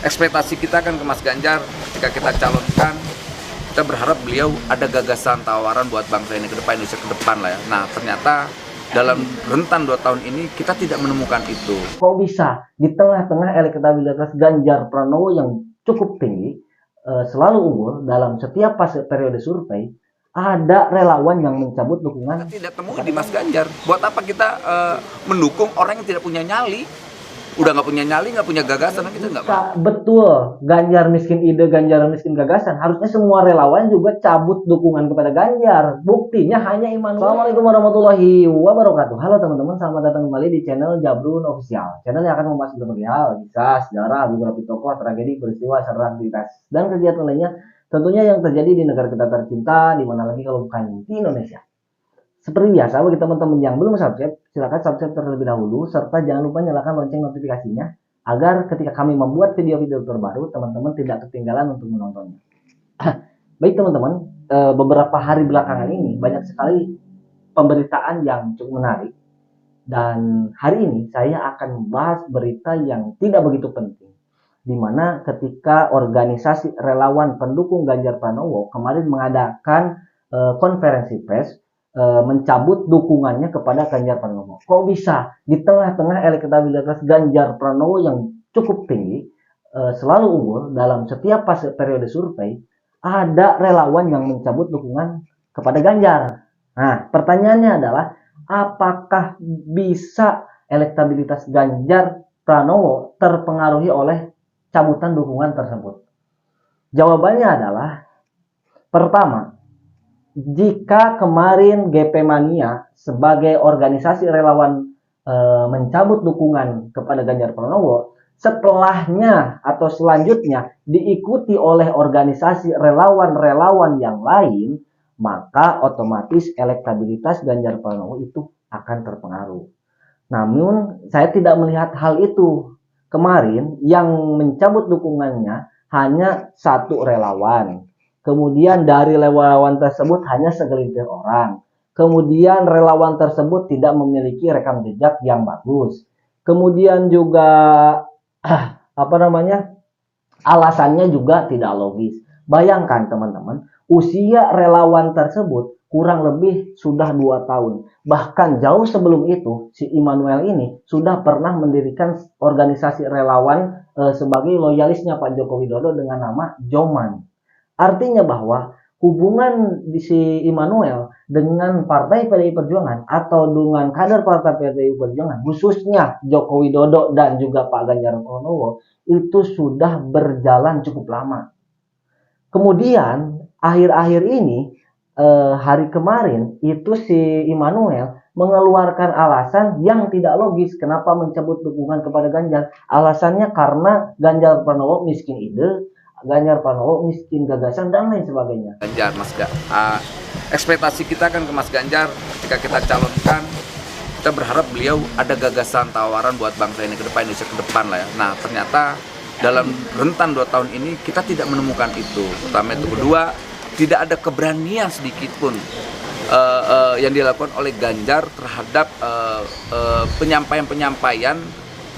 ekspektasi kita kan ke Mas Ganjar ketika kita calonkan, kita berharap beliau ada gagasan tawaran buat bangsa ini ke depan, Indonesia ke depan lah ya. Nah ternyata dalam rentan 2 tahun ini kita tidak menemukan itu. Kok bisa di tengah-tengah elektabilitas Ganjar Pranowo yang cukup tinggi, selalu unggul dalam setiap fase periode survei, ada relawan yang mencabut dukungan. Kita tidak temui di Mas Ganjar. Buat apa kita mendukung orang yang tidak punya nyali? Udah nggak punya nyali, nggak punya gagasan, kita nggak mau. Betul, Ganjar miskin ide, Ganjar miskin gagasan. Harusnya semua relawan juga cabut dukungan kepada Ganjar. Buktinya hanya Immanuel. Assalamualaikum warahmatullahi wabarakatuh. Halo teman-teman, selamat datang kembali di channel Jabrun Official. Channel yang akan membahas berbagai hal, kisah, sejarah, biografi tokoh, tragedi, peristiwa, serta aktivitas dan kegiatan lainnya. Tentunya yang terjadi di negara kita tercinta, di mana lagi kalau bukan di Indonesia. Seperti biasa, bagi teman-teman yang belum subscribe, silakan subscribe terlebih dahulu, serta jangan lupa nyalakan lonceng notifikasinya, agar ketika kami membuat video-video terbaru, teman-teman tidak ketinggalan untuk menontonnya. Baik teman-teman, beberapa hari belakangan ini banyak sekali pemberitaan yang cukup menarik. Dan hari ini saya akan membahas berita yang tidak begitu penting. Di mana ketika organisasi relawan pendukung Ganjar Pranowo kemarin mengadakan konferensi pers, mencabut dukungannya kepada Ganjar Pranowo. Kok bisa di tengah-tengah elektabilitas Ganjar Pranowo yang cukup tinggi, selalu unggul dalam setiap fase periode survei, ada relawan yang mencabut dukungan kepada Ganjar. Nah, pertanyaannya adalah apakah bisa elektabilitas Ganjar Pranowo terpengaruhi oleh cabutan dukungan tersebut? Jawabannya adalah pertama, jika kemarin GP Mania sebagai organisasi relawan mencabut dukungan kepada Ganjar Pranowo, setelahnya atau selanjutnya diikuti oleh organisasi relawan-relawan yang lain, maka otomatis elektabilitas Ganjar Pranowo itu akan terpengaruh. Namun saya tidak melihat hal itu. Kemarin yang mencabut dukungannya hanya satu relawan. Kemudian dari relawan tersebut hanya segelintir orang. Kemudian relawan tersebut tidak memiliki rekam jejak yang bagus. Kemudian juga alasannya juga tidak logis. Bayangkan teman-teman, usia relawan tersebut kurang lebih sudah 2 tahun. Bahkan jauh sebelum itu, si Immanuel ini sudah pernah mendirikan organisasi relawan sebagai loyalisnya Pak Joko Widodo dengan nama Joman. Artinya bahwa hubungan di si Immanuel dengan Partai PDI Perjuangan atau dengan kader Partai PDI Perjuangan, khususnya Joko Widodo dan juga Pak Ganjar Pranowo, itu sudah berjalan cukup lama. Kemudian akhir-akhir ini, hari kemarin itu si Immanuel mengeluarkan alasan yang tidak logis kenapa mencabut dukungan kepada Ganjar. Alasannya karena Ganjar Pranowo miskin ide, Ganjar Pranowo miskin gagasan dan lain sebagainya. Ganjar, ekspektasi kita kan ke Mas Ganjar ketika kita calonkan, kita berharap beliau ada gagasan tawaran buat bangsa ini ke depan, Indonesia ke depan lah ya. Nah ternyata dalam rentan 2 tahun ini kita tidak menemukan itu. Pertama itu, kedua, tidak ada keberanian sedikit pun yang dilakukan oleh Ganjar terhadap penyampaian-penyampaian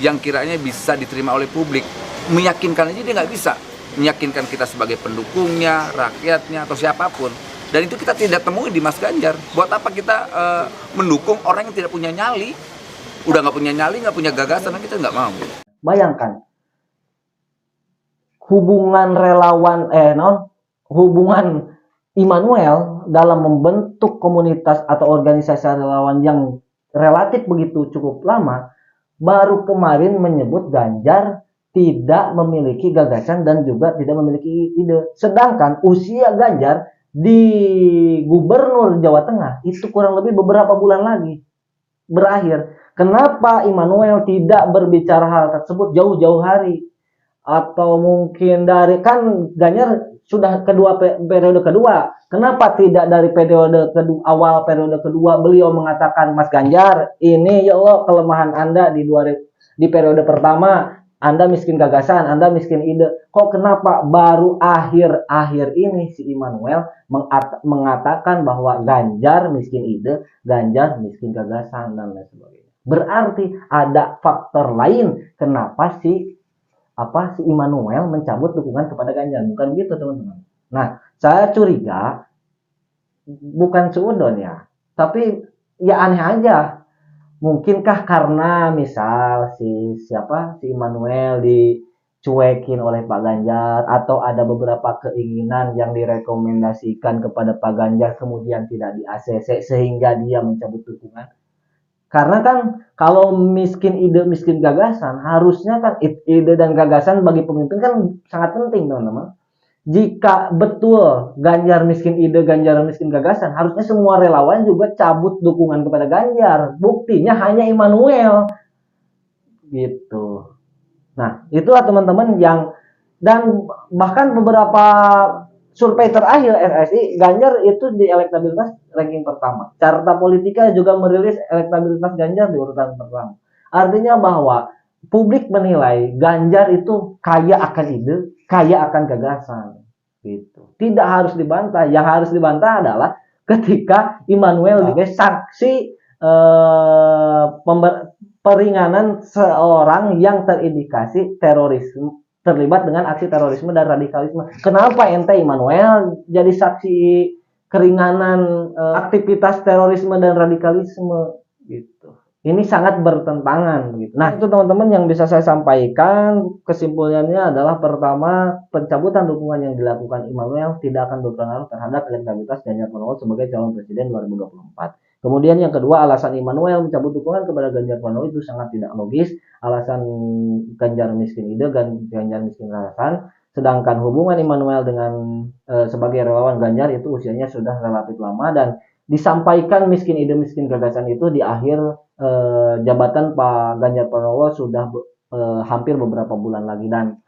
yang kiranya bisa diterima oleh publik. Meyakinkan aja dia nggak bisa. Meyakinkan kita sebagai pendukungnya, rakyatnya, atau siapapun. Dan itu kita tidak temui di Mas Ganjar. Buat apa kita mendukung orang yang tidak punya nyali? Udah nggak punya nyali, nggak punya gagasan, kita nggak mau. Bayangkan, hubungan Immanuel dalam membentuk komunitas atau organisasi relawan yang relatif begitu cukup lama, baru kemarin menyebut Ganjar tidak memiliki gagasan dan juga tidak memiliki ide. Sedangkan usia Ganjar di Gubernur Jawa Tengah itu kurang lebih beberapa bulan lagi berakhir. Kenapa Immanuel tidak berbicara hal tersebut jauh-jauh hari? Atau mungkin dari, kan Ganjar sudah periode kedua. Kenapa tidak dari periode kedua, awal periode kedua beliau mengatakan, Mas Ganjar, ini ya Allah kelemahan Anda di periode pertama. Anda miskin gagasan, Anda miskin ide. Kok kenapa baru akhir-akhir ini si Immanuel mengatakan bahwa Ganjar miskin ide, Ganjar miskin gagasan, dan lain sebagainya. Berarti ada faktor lain kenapa si si Immanuel mencabut dukungan kepada Ganjar, bukan gitu teman-teman. Nah, saya curiga bukan seudon ya, tapi ya aneh aja. Mungkinkah karena misal si Immanuel dicuekin oleh Pak Ganjar, atau ada beberapa keinginan yang direkomendasikan kepada Pak Ganjar kemudian tidak di ACC sehingga dia mencabut dukungan. Karena kan kalau miskin ide miskin gagasan, harusnya kan ide dan gagasan bagi pemimpin kan sangat penting teman-teman. Jika betul Ganjar miskin ide, Ganjar miskin gagasan, harusnya semua relawan juga cabut dukungan kepada Ganjar. Buktinya hanya Immanuel gitu. Nah, itulah teman-teman dan bahkan beberapa survei terakhir RSI, Ganjar itu di elektabilitas ranking pertama. Carta Politika juga merilis elektabilitas Ganjar di urutan pertama. Artinya bahwa publik menilai Ganjar itu kaya akan ide, kaya akan gagasan gitu. Tidak harus dibantah. Yang harus dibantah adalah ketika Immanuel sebagai saksi peringanan seorang yang terindikasi terorisme, terlibat dengan aksi terorisme dan radikalisme. Kenapa ente Immanuel jadi saksi keringanan aktivitas terorisme dan radikalisme gitu? Ini sangat bertentangan gitu. Nah, itu teman-teman yang bisa saya sampaikan. Kesimpulannya adalah pertama, pencabutan dukungan yang dilakukan Immanuel tidak akan berpengaruh terhadap elektabilitas Ganjar Pranowo sebagai calon presiden 2024. Kemudian yang kedua, alasan Immanuel mencabut dukungan kepada Ganjar Pranowo itu sangat tidak logis. Alasan Ganjar miskin ide, Ganjar miskin gagasan. Sedangkan hubungan Immanuel dengan sebagai relawan Ganjar itu usianya sudah relatif lama, dan disampaikan miskin ide miskin gagasan itu di akhir jabatan Pak Ganjar Pranowo sudah hampir beberapa bulan lagi, dan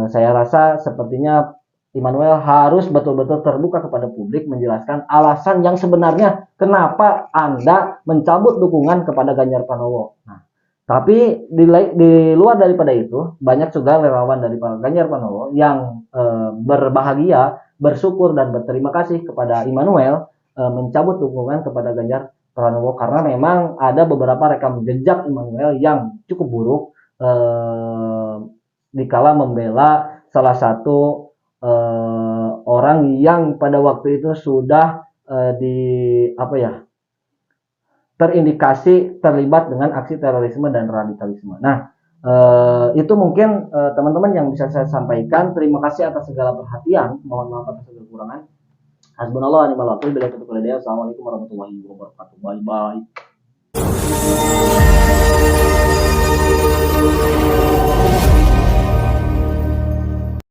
saya rasa sepertinya Immanuel harus betul-betul terbuka kepada publik menjelaskan alasan yang sebenarnya kenapa Anda mencabut dukungan kepada Ganjar Pranowo. Nah, tapi di luar daripada itu, banyak juga relawan dari Pak Ganjar Pranowo yang berbahagia, bersyukur dan berterima kasih kepada Immanuel mencabut dukungan kepada Ganjar Pranowo, karena memang ada beberapa rekam jejak Immanuel yang cukup buruk dikala membela salah satu orang yang pada waktu itu sudah terindikasi terlibat dengan aksi terorisme dan radikalisme. Nah, itu mungkin teman-teman yang bisa saya sampaikan. Terima kasih atas segala perhatian. Mohon maaf atas segala kekurangan. Hasbunallah wa ni'mal wakil. Assalamualaikum warahmatullahi wabarakatuh. Bye bye.